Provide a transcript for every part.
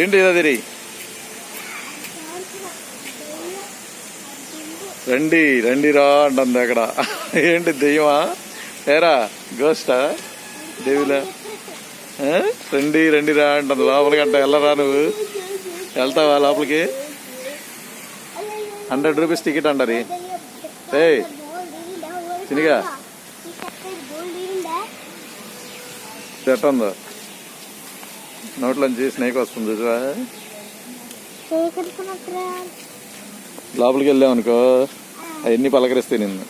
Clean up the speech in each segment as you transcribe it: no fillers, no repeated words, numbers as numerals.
ఏంటి అది? రండి రండి రా అంటుంది అక్కడ. ఏంటి దెయ్యమా? ఏరా గోస్టా దేవిలా? రండి రండి రా అంటుంది. లోపలికి అంట వెళ్ళరా నువ్వు? వెళ్తావా లోపలికి? 100 రూపీస్ టికెట్ అంటారు. ఏ చినిగా ఎట్టుందో నోట్లోంచి స్నేక్ వస్తుంది చూసా. లోపలికి వెళ్ళామనుకో అవన్నీ పలకరిస్తాయి నిన్ను.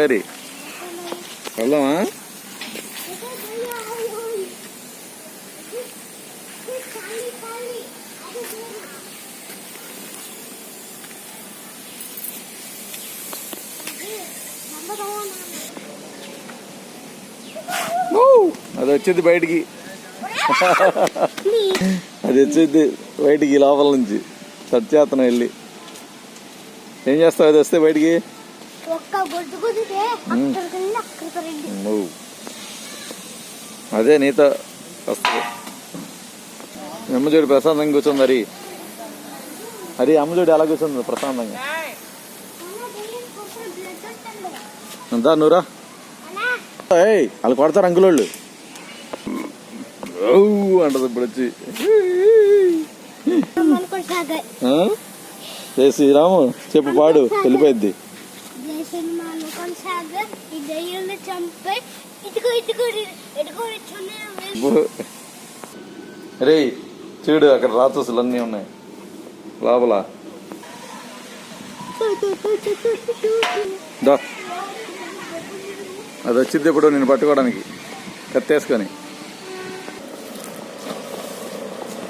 ఏరి వెళ్దామా? అది వచ్చింది బయటికి, అది వచ్చింది బయటికి లోపల నుంచి. సత్యాతన వెళ్ళి ఏం చేస్తావు? అది వస్తే బయటికి అదే నీతో వస్తుంది. అమ్మజోడి ప్రశాంతంగా కూర్చుంది. హరి హరి అమ్మజోడి ఎలా కూర్చుంది ప్రశాంతంగా? అంతా నువ్వురా. వాళ్ళు కొడతారు అంకులోళ్ళు అంటది. ఇప్పుడు వచ్చి జై శ్రీరాము చెప్పు, పాడు, వెళ్ళిపోయింది. రే చూడు అక్కడ రాక్షసులు అన్నీ ఉన్నాయి లోపల. అది వచ్చింది ఇప్పుడు నేను పట్టుకోవడానికి కత్తేసుకొని.